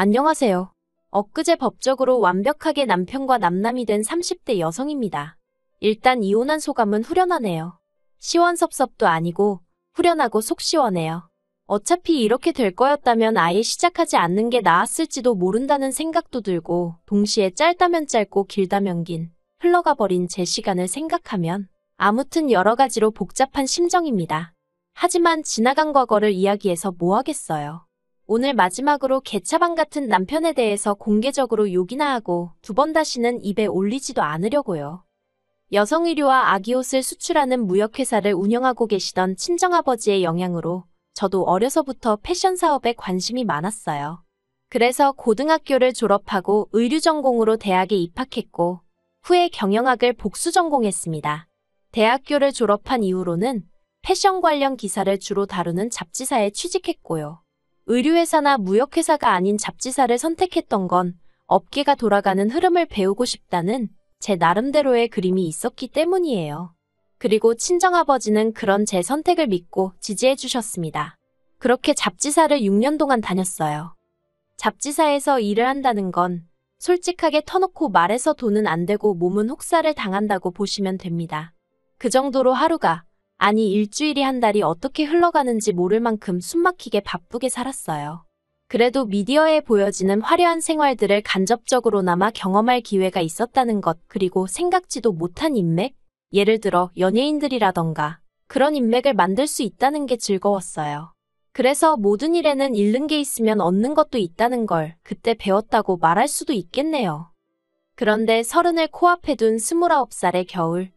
안녕하세요. 엊그제 법적으로 완벽하게 남편과 남남이 된 30대 여성입니다. 일단 이혼한 소감은 후련하네요. 시원섭섭도 아니고 후련하고 속 시원해요. 어차피 이렇게 될 거였다면 아예 시작하지 않는 게 나았을지도 모른다는 생각도 들고 동시에 짧다면 짧고 길다면 긴 흘러가 버린 제 시간을 생각하면 아무튼 여러 가지로 복잡한 심정입니다. 하지만 지나간 과거를 이야기해서 뭐 하겠어요. 오늘 마지막으로 개차반 같은 남편에 대해서 공개적으로 욕이나 하고 두 번 다시는 입에 올리지도 않으려고요. 여성 의류와 아기 옷을 수출하는 무역회사를 운영하고 계시던 친정아버지의 영향으로 저도 어려서부터 패션 사업에 관심이 많았어요. 그래서 고등학교를 졸업하고 의류 전공으로 대학에 입학했고 후에 경영학을 복수 전공했습니다. 대학교를 졸업한 이후로는 패션 관련 기사를 주로 다루는 잡지사에 취직했고요. 의류회사나 무역회사가 아닌 잡지사를 선택했던 건 업계가 돌아가는 흐름을 배우고 싶다는 제 나름대로의 그림이 있었기 때문이에요. 그리고 친정아버지는 그런 제 선택을 믿고 지지해 주셨습니다. 그렇게 잡지사를 6년 동안 다녔어요. 잡지사에서 일을 한다는 건 솔직하게 터놓고 말해서 돈은 안 되고 몸은 혹사를 당한다고 보시면 됩니다. 그 정도로 하루가 아니 일주일이 한 달이 어떻게 흘러가는지 모를 만큼 숨막히게 바쁘게 살았어요. 그래도 미디어에 보여지는 화려한 생활들을 간접적으로나마 경험할 기회가 있었다는 것 그리고 생각지도 못한 인맥? 예를 들어 연예인들이라던가 그런 인맥을 만들 수 있다는 게 즐거웠어요. 그래서 모든 일에는 잃는 게 있으면 얻는 것도 있다는 걸 그때 배웠다고 말할 수도 있겠네요. 그런데 30을 코앞에 둔 29살의 겨울.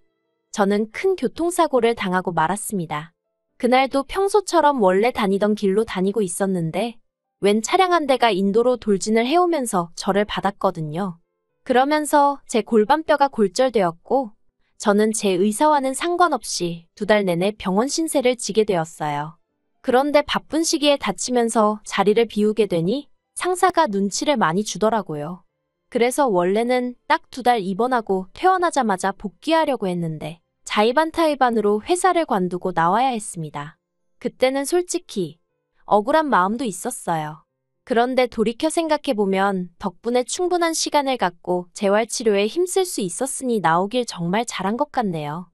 저는 큰 교통사고를 당하고 말았습니다. 그날도 평소처럼 원래 다니던 길로 다니고 있었는데 웬 차량 한 대가 인도로 돌진을 해오면서 저를 받았거든요. 그러면서 제 골반뼈가 골절되었고 저는 제 의사와는 상관없이 2달 내내 병원 신세를 지게 되었어요. 그런데 바쁜 시기에 다치면서 자리를 비우게 되니 상사가 눈치를 많이 주더라고요. 그래서 원래는 딱 2달 입원하고 퇴원하자마자 복귀하려고 했는데 자의반타의반으로 회사를 관두고 나와야 했습니다. 그때는 솔직히 억울한 마음도 있었어요. 그런데 돌이켜 생각해보면 덕분에 충분한 시간을 갖고 재활치료에 힘쓸 수 있었으니 나오길 정말 잘한 것 같네요.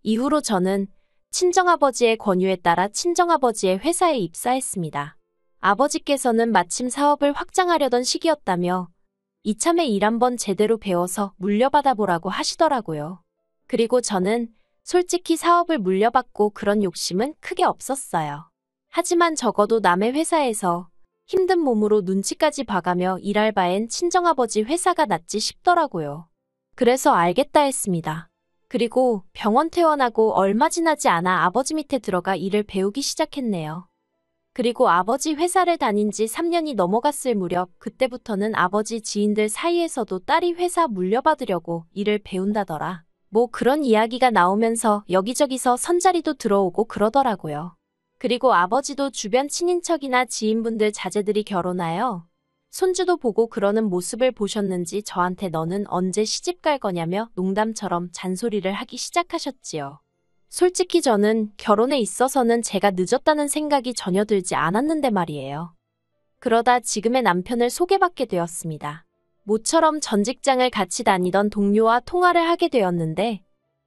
이후로 저는 친정아버지의 권유에 따라 친정아버지의 회사에 입사했습니다. 아버지께서는 마침 사업을 확장하려던 시기였다며 이참에 일 한번 제대로 배워서 물려받아 보라고 하시더라고요. 그리고 저는 솔직히 사업을 물려받고 그런 욕심은 크게 없었어요. 하지만 적어도 남의 회사에서 힘든 몸으로 눈치까지 봐가며 일할 바엔 친정아버지 회사가 낫지 싶더라고요. 그래서 알겠다 했습니다. 그리고 병원 퇴원하고 얼마 지나지 않아 아버지 밑에 들어가 일을 배우기 시작했네요. 그리고 아버지 회사를 다닌 지 3년이 넘어갔을 무렵 그때부터는 아버지 지인들 사이에서도 딸이 회사 물려받으려고 일을 배운다더라. 뭐 그런 이야기가 나오면서 여기저기서 선자리도 들어오고 그러더라고요. 그리고 아버지도 주변 친인척이나 지인분들 자제들이 결혼하여 손주도 보고 그러는 모습을 보셨는지 저한테 너는 언제 시집 갈 거냐며 농담처럼 잔소리를 하기 시작하셨지요. 솔직히 저는 결혼에 있어서는 제가 늦었다는 생각이 전혀 들지 않았는데 말이에요. 그러다 지금의 남편을 소개받게 되었습니다. 모처럼 전 직장을 같이 다니던 동료와 통화를 하게 되었는데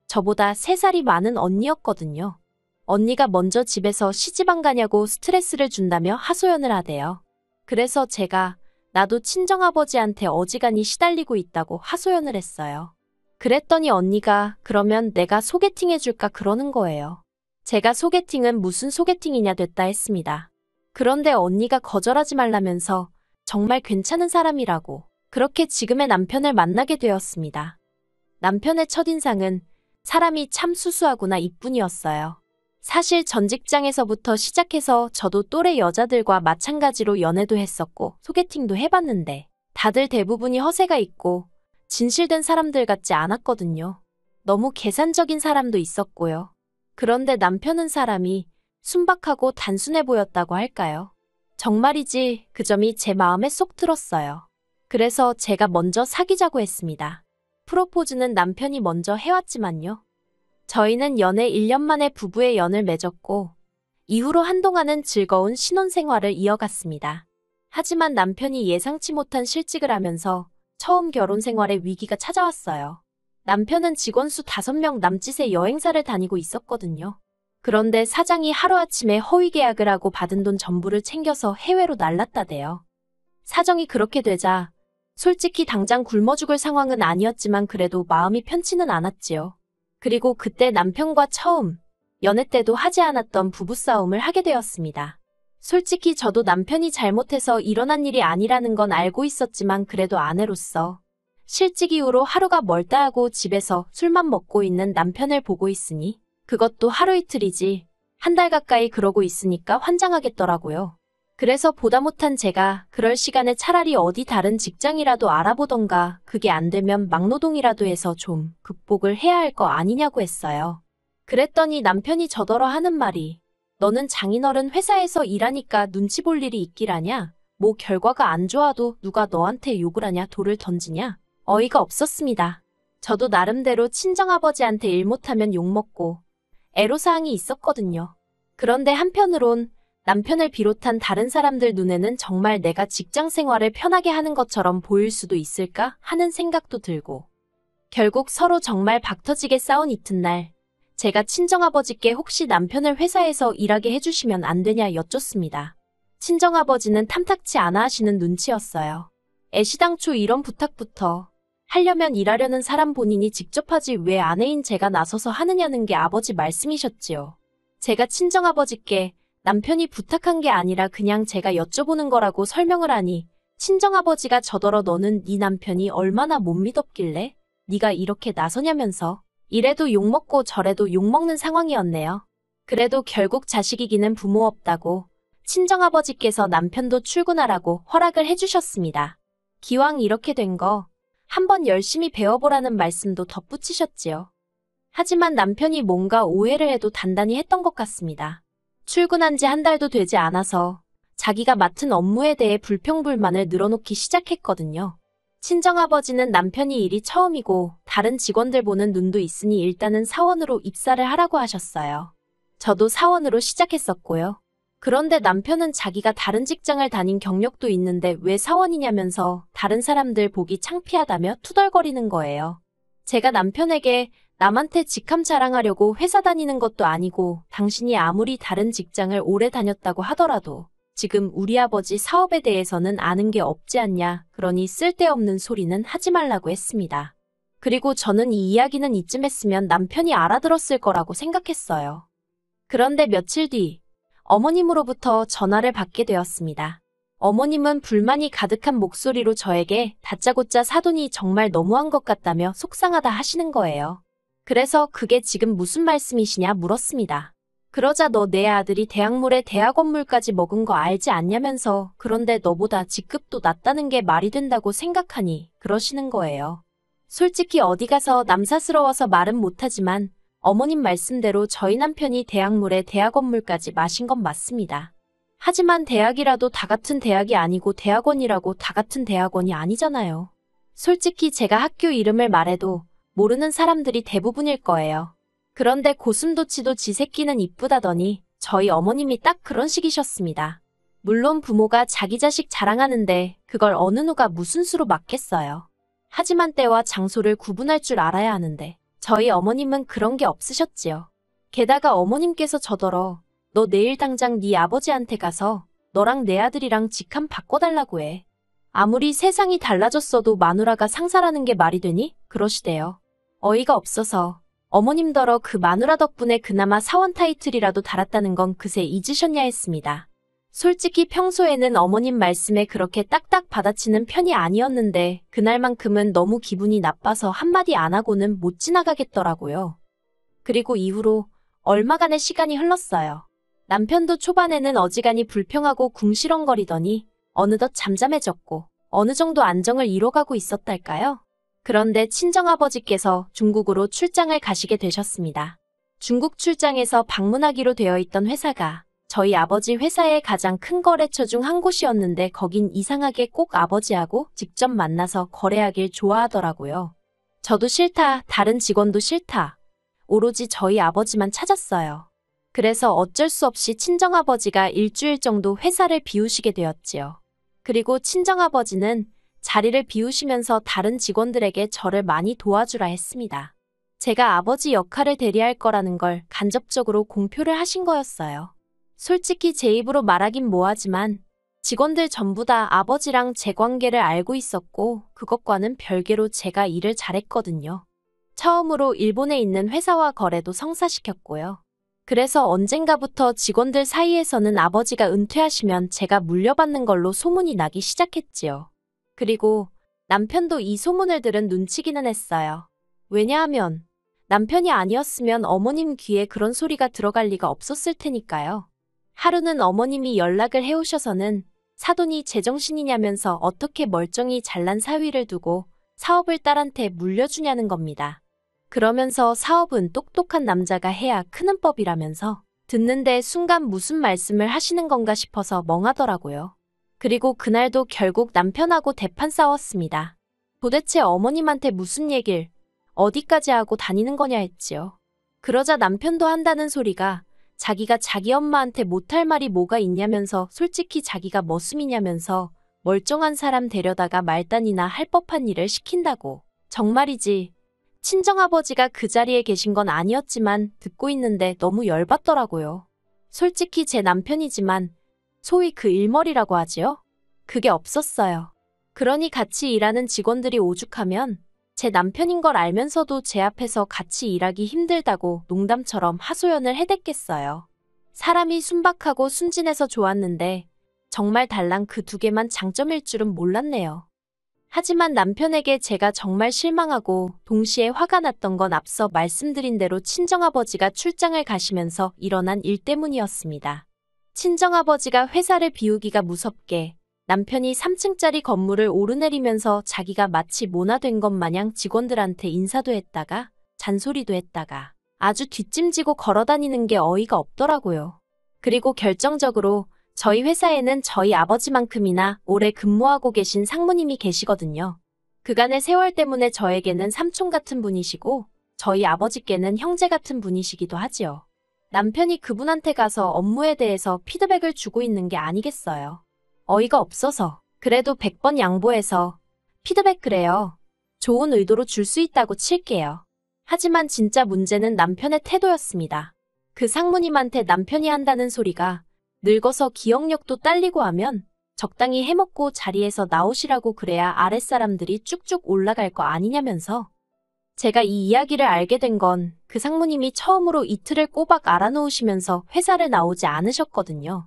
저보다 3살이 많은 언니였거든요. 언니가 먼저 집에서 시집 안 가냐고 스트레스를 준다며 하소연을 하대요. 그래서 제가 나도 친정아버지한테 어지간히 시달리고 있다고 하소연을 했어요. 그랬더니 언니가 그러면 내가 소개팅 해줄까 그러는 거예요. 제가 소개팅은 무슨 소개팅이냐 됐다 했습니다. 그런데 언니가 거절하지 말라면서 정말 괜찮은 사람이라고 그렇게 지금의 남편을 만나게 되었습니다. 남편의 첫인상은 사람이 참 수수하구나 이뿐이었어요. 사실 전 직장에서부터 시작해서 저도 또래 여자들과 마찬가지로 연애도 했었고 소개팅도 해봤는데 다들 대부분이 허세가 있고 진실된 사람들 같지 않았거든요. 너무 계산적인 사람도 있었고요. 그런데 남편은 사람이 순박하고 단순해 보였다고 할까요? 정말이지 그 점이 제 마음에 쏙 들었어요. 그래서 제가 먼저 사귀자고 했습니다. 프로포즈는 남편이 먼저 해왔지만요. 저희는 연애 1년 만에 부부의 연을 맺었고 이후로 한동안은 즐거운 신혼생활을 이어갔습니다. 하지만 남편이 예상치 못한 실직을 하면서 처음 결혼 생활에 위기가 찾아왔어요. 남편은 직원 수 5명 남짓의 여행사를 다니고 있었거든요. 그런데 사장이 하루아침에 허위 계약을 하고 받은 돈 전부를 챙겨서 해외로 날랐다대요. 사정이 그렇게 되자 솔직히 당장 굶어 죽을 상황은 아니었지만 그래도 마음이 편치는 않았지요. 그리고 그때 남편과 처음 연애 때도 하지 않았던 부부싸움을 하게 되었습니다. 솔직히 저도 남편이 잘못해서 일어난 일이 아니라는 건 알고 있었지만 그래도 아내로서 실직 이후로 하루가 멀다 하고 집에서 술만 먹고 있는 남편을 보고 있으니 그것도 하루 이틀이지 한 달 가까이 그러고 있으니까 환장하겠더라고요. 그래서 보다 못한 제가 그럴 시간에 차라리 어디 다른 직장이라도 알아보던가 그게 안 되면 막노동이라도 해서 좀 극복을 해야 할 거 아니냐고 했어요. 그랬더니 남편이 저더러 하는 말이 너는 장인어른 회사에서 일하니까 눈치 볼 일이 있기라냐? 뭐 결과가 안 좋아도 누가 너한테 욕을 하냐 돌을 던지냐? 어이가 없었습니다. 저도 나름대로 친정아버지한테 일 못하면 욕먹고 애로사항이 있었거든요. 그런데 한편으론 남편을 비롯한 다른 사람들 눈에는 정말 내가 직장 생활을 편하게 하는 것처럼 보일 수도 있을까 하는 생각도 들고 결국 서로 정말 박터지게 싸운 이튿날 제가 친정아버지께 혹시 남편을 회사에서 일하게 해주시면 안 되냐 여쭙습니다. 친정아버지는 탐탁치 않아 하시는 눈치였어요. 애시당초 이런 부탁부터 하려면 일하려는 사람 본인이 직접 하지 왜 아내인 제가 나서서 하느냐는 게 아버지 말씀이셨지요. 제가 친정아버지께 남편이 부탁한 게 아니라 그냥 제가 여쭤보는 거라고 설명을 하니 친정아버지가 저더러 너는 네 남편이 얼마나 못 믿었길래 네가 이렇게 나서냐면서 이래도 욕먹고 저래도 욕먹는 상황이었네요. 그래도 결국 자식 이기는 부모 없다고 친정아버지께서 남편도 출근하라고 허락을 해주셨습니다. 기왕 이렇게 된 거 한번 열심히 배워보라는 말씀도 덧붙이셨지요. 하지만 남편이 뭔가 오해를 해도 단단히 했던 것 같습니다. 출근한 지 한 달도 되지 않아서 자기가 맡은 업무에 대해 불평불만을 늘어놓기 시작했거든요. 친정아버지는 남편이 일이 처음이고 다른 직원들 보는 눈도 있으니 일단은 사원으로 입사를 하라고 하셨어요. 저도 사원으로 시작했었고요. 그런데 남편은 자기가 다른 직장을 다닌 경력도 있는데 왜 사원이냐면서 다른 사람들 보기 창피하다며 투덜거리는 거예요. 제가 남편에게 남한테 직함 자랑하려고 회사 다니는 것도 아니고 당신이 아무리 다른 직장을 오래 다녔다고 하더라도 지금 우리 아버지 사업에 대해서는 아는 게 없지 않냐. 그러니 쓸데없는 소리는 하지 말라고 했습니다. 그리고 저는 이 이야기는 이쯤 했으면 남편이 알아들었을 거라고 생각했어요. 그런데 며칠 뒤 어머님으로부터 전화를 받게 되었습니다. 어머님은 불만이 가득한 목소리로 저에게 다짜고짜 사돈이 정말 너무한 것 같다며 속상하다 하시는 거예요. 그래서 그게 지금 무슨 말씀이시냐 물었습니다. 그러자 너 내 아들이 대학물에 대학원물까지 먹은 거 알지 않냐면서 그런데 너보다 직급도 낮다는 게 말이 된다고 생각하니 그러시는 거예요. 솔직히 어디 가서 남사스러워서 말은 못하지만 어머님 말씀대로 저희 남편이 대학물에 대학원물까지 마신 건 맞습니다. 하지만 대학이라도 다 같은 대학이 아니고 대학원이라고 다 같은 대학원이 아니잖아요. 솔직히 제가 학교 이름을 말해도 모르는 사람들이 대부분일 거예요. 그런데 고슴도치도 지 새끼는 이쁘다더니 저희 어머님이 딱 그런 식이셨습니다. 물론 부모가 자기 자식 자랑하는데 그걸 어느 누가 무슨 수로 막겠어요. 하지만 때와 장소를 구분할 줄 알아야 하는데 저희 어머님은 그런 게 없으셨지요. 게다가 어머님께서 저더러 너 내일 당장 네 아버지한테 가서 너랑 내 아들이랑 직함 바꿔달라고 해. 아무리 세상이 달라졌어도 마누라가 상사라는 게 말이 되니? 그러시대요. 어이가 없어서 어머님더러 그 마누라 덕분에 그나마 사원 타이틀이라도 달았다는 건 그새 잊으셨냐 했습니다. 솔직히 평소에는 어머님 말씀에 그렇게 딱딱 받아치는 편이 아니었는데 그날만큼은 너무 기분이 나빠서 한마디 안 하고는 못 지나가겠더라고요. 그리고 이후로 얼마간의 시간이 흘렀어요. 남편도 초반에는 어지간히 불평하고 궁시렁거리더니 어느덧 잠잠해졌고 어느 정도 안정을 이뤄가고 있었달까요? 그런데 친정아버지께서 중국으로 출장을 가시게 되셨습니다. 중국 출장에서 방문하기로 되어 있던 회사가 저희 아버지 회사의 가장 큰 거래처 중 한 곳이었는데 거긴 이상하게 꼭 아버지하고 직접 만나서 거래하길 좋아하더라고요. 저도 싫다, 다른 직원도 싫다. 오로지 저희 아버지만 찾았어요. 그래서 어쩔 수 없이 친정아버지가 일주일 정도 회사를 비우시게 되었지요. 그리고 친정아버지는 자리를 비우시면서 다른 직원들에게 저를 많이 도와주라 했습니다. 제가 아버지 역할을 대리할 거라는 걸 간접적으로 공표를 하신 거였어요. 솔직히 제 입으로 말하긴 뭐하지만 직원들 전부 다 아버지랑 제 관계를 알고 있었고 그것과는 별개로 제가 일을 잘했거든요. 처음으로 일본에 있는 회사와 거래도 성사시켰고요. 그래서 언젠가부터 직원들 사이에서는 아버지가 은퇴하시면 제가 물려받는 걸로 소문이 나기 시작했지요. 그리고 남편도 이 소문을 들은 눈치기는 했어요. 왜냐하면 남편이 아니었으면 어머님 귀에 그런 소리가 들어갈 리가 없었을 테니까요. 하루는 어머님이 연락을 해오셔서는 사돈이 제정신이냐면서 어떻게 멀쩡히 잘난 사위를 두고 사업을 딸한테 물려주냐는 겁니다. 그러면서 사업은 똑똑한 남자가 해야 크는 법이라면서 듣는데 순간 무슨 말씀을 하시는 건가 싶어서 멍하더라고요. 그리고 그날도 결국 남편하고 대판 싸웠습니다. 도대체 어머님한테 무슨 얘길 어디까지 하고 다니는 거냐 했지요. 그러자 남편도 한다는 소리가 자기가 자기 엄마한테 못할 말이 뭐가 있냐면서 솔직히 자기가 머슴이냐면서 멀쩡한 사람 데려다가 말단이나 할 법한 일을 시킨다고. 정말이지. 친정아버지가 그 자리에 계신 건 아니었지만 듣고 있는데 너무 열받더라고요. 솔직히 제 남편이지만 소위 그 일머리라고 하지요? 그게 없었어요. 그러니 같이 일하는 직원들이 오죽하면 제 남편인 걸 알면서도 제 앞에서 같이 일하기 힘들다고 농담처럼 하소연을 해댔겠어요. 사람이 순박하고 순진해서 좋았는데 정말 달랑 그 두 개만 장점일 줄은 몰랐네요. 하지만 남편에게 제가 정말 실망하고 동시에 화가 났던 건 앞서 말씀드린 대로 친정아버지가 출장을 가시면서 일어난 일 때문이었습니다. 친정아버지가 회사를 비우기가 무섭게 남편이 3층짜리 건물을 오르내리면서 자기가 마치 모나된 것 마냥 직원들한테 인사도 했다가 잔소리도 했다가 아주 뒷짐지고 걸어다니는 게 어이가 없더라고요. 그리고 결정적으로 저희 회사에는 저희 아버지만큼이나 오래 근무하고 계신 상무님이 계시거든요. 그간의 세월 때문에 저에게는 삼촌 같은 분이시고 저희 아버지께는 형제 같은 분이시기도 하지요. 남편이 그분한테 가서 업무에 대해서 피드백을 주고 있는 게 아니겠어요. 어이가 없어서. 그래도 100번 양보해서 피드백 그래요. 좋은 의도로 줄 수 있다고 칠게요. 하지만 진짜 문제는 남편의 태도였습니다. 그 상무님한테 남편이 한다는 소리가 늙어서 기억력도 딸리고 하면 적당히 해먹고 자리에서 나오시라고 그래야 아랫사람들이 쭉쭉 올라갈 거 아니냐면서. 제가 이 이야기를 알게 된 건 그 상무님이 처음으로 이틀을 꼬박 알아놓으시면서 회사를 나오지 않으셨거든요.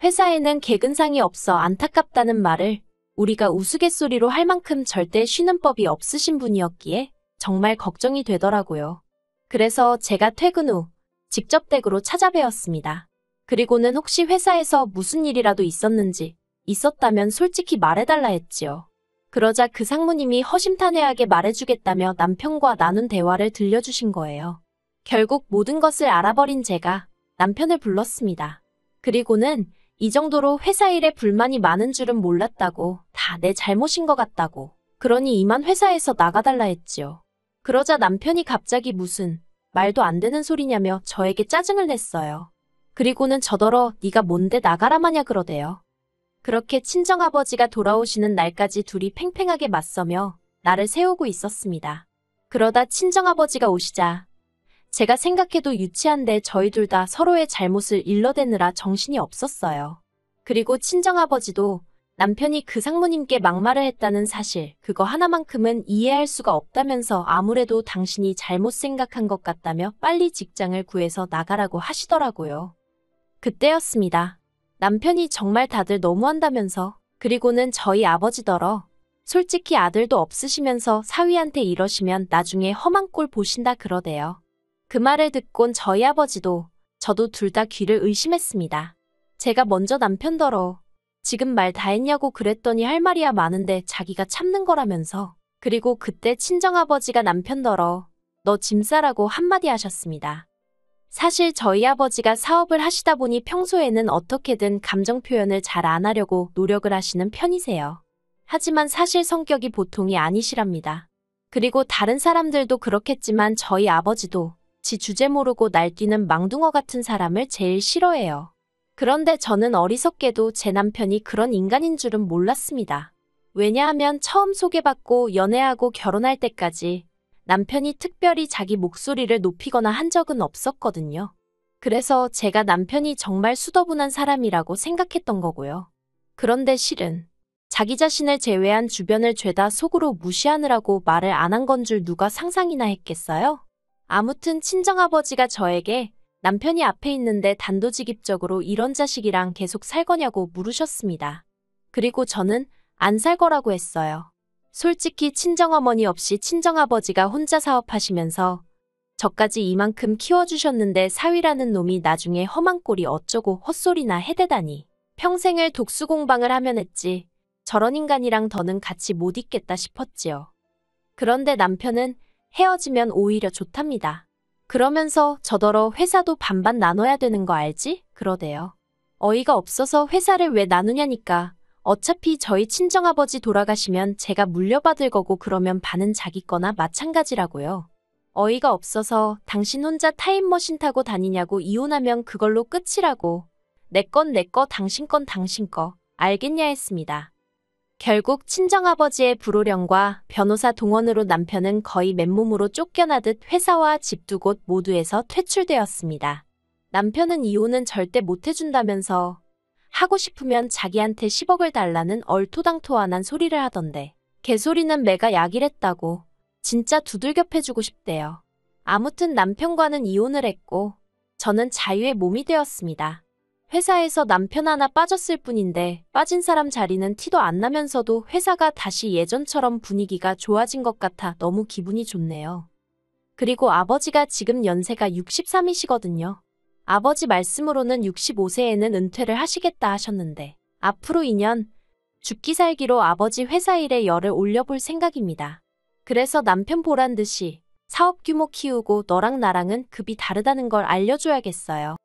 회사에는 개근상이 없어 안타깝다는 말을 우리가 우스갯소리로 할 만큼 절대 쉬는 법이 없으신 분이었기에 정말 걱정이 되더라고요. 그래서 제가 퇴근 후 직접 댁으로 찾아뵈었습니다. 그리고는 혹시 회사에서 무슨 일이라도 있었는지, 있었다면 솔직히 말해달라 했지요. 그러자 그 상무님이 허심탄회하게 말해주겠다며 남편과 나눈 대화를 들려주신 거예요. 결국 모든 것을 알아버린 제가 남편을 불렀습니다. 그리고는 이 정도로 회사 일에 불만이 많은 줄은 몰랐다고, 다 내 잘못인 것 같다고, 그러니 이만 회사에서 나가달라 했지요. 그러자 남편이 갑자기 무슨 말도 안 되는 소리냐며 저에게 짜증을 냈어요. 그리고는 저더러 네가 뭔데 나가라 마냐 그러대요. 그렇게 친정아버지가 돌아오시는 날까지 둘이 팽팽하게 맞서며 나를 세우고 있었습니다. 그러다 친정아버지가 오시자 제가 생각해도 유치한데 저희 둘 다 서로의 잘못을 일러대느라 정신이 없었어요. 그리고 친정아버지도 남편이 그 상무님께 막말을 했다는 사실, 그거 하나만큼은 이해할 수가 없다면서 아무래도 당신이 잘못 생각한 것 같다며 빨리 직장을 구해서 나가라고 하시더라고요. 그때였습니다. 남편이 정말 다들 너무한다면서. 그리고는 저희 아버지더러 솔직히 아들도 없으시면서 사위한테 이러시면 나중에 험한 꼴 보신다 그러대요. 그 말을 듣곤 저희 아버지도 저도 둘 다 귀를 의심했습니다. 제가 먼저 남편더러 지금 말 다 했냐고 그랬더니 할 말이야 많은데 자기가 참는 거라면서. 그리고 그때 친정아버지가 남편더러 너 짐 싸라고 한마디 하셨습니다. 사실 저희 아버지가 사업을 하시다 보니 평소에는 어떻게든 감정 표현을 잘 안 하려고 노력을 하시는 편이세요. 하지만 사실 성격이 보통이 아니시랍니다. 그리고 다른 사람들도 그렇겠지만 저희 아버지도 지 주제 모르고 날뛰는 망둥어 같은 사람을 제일 싫어해요. 그런데 저는 어리석게도 제 남편이 그런 인간인 줄은 몰랐습니다. 왜냐하면 처음 소개받고 연애하고 결혼할 때까지 남편이 특별히 자기 목소리를 높이거나 한 적은 없었거든요. 그래서 제가 남편이 정말 수더분한 사람이라고 생각했던 거고요. 그런데 실은 자기 자신을 제외한 주변을 죄다 속으로 무시하느라고 말을 안 한 건 줄 누가 상상이나 했겠어요? 아무튼 친정아버지가 저에게 남편이 앞에 있는데 단도직입적으로 이런 자식이랑 계속 살 거냐고 물으셨습니다. 그리고 저는 안 살 거라고 했어요. 솔직히 친정어머니 없이 친정아버지가 혼자 사업하시면서 저까지 이만큼 키워주셨는데 사위라는 놈이 나중에 험한 꼴이 어쩌고 헛소리나 해대다니. 평생을 독수공방을 하면 했지. 저런 인간이랑 더는 같이 못 있겠다 싶었지요. 그런데 남편은 헤어지면 오히려 좋답니다. 그러면서 저더러 회사도 반반 나눠야 되는 거 알지? 그러대요. 어이가 없어서 회사를 왜 나누냐니까. 어차피 저희 친정아버지 돌아가시면 제가 물려받을 거고 그러면 반은 자기 거나 마찬가지라고요. 어이가 없어서 당신 혼자 타임머신 타고 다니냐고 이혼하면 그걸로 끝이라고. 내 건 내 거, 당신 건 당신 거. 알겠냐 했습니다. 결국 친정아버지의 불호령과 변호사 동원으로 남편은 거의 맨몸으로 쫓겨나듯 회사와 집 두 곳 모두에서 퇴출되었습니다. 남편은 이혼은 절대 못해준다면서 하고 싶으면 자기한테 10억을 달라는 얼토당토안한 소리를 하던데 개소리는 매가 약이랬다고 진짜 두들겨 패주고 싶대요. 아무튼 남편과는 이혼을 했고 저는 자유의 몸이 되었습니다. 회사에서 남편 하나 빠졌을 뿐인데 빠진 사람 자리는 티도 안 나면서도 회사가 다시 예전처럼 분위기가 좋아진 것 같아 너무 기분이 좋네요. 그리고 아버지가 지금 연세가 63이시거든요. 아버지 말씀으로는 65세에는 은퇴를 하시겠다 하셨는데 앞으로 2년 죽기 살기로 아버지 회사 일에 열을 올려볼 생각입니다. 그래서 남편 보란 듯이 사업 규모 키우고 너랑 나랑은 급이 다르다는 걸 알려줘야겠어요.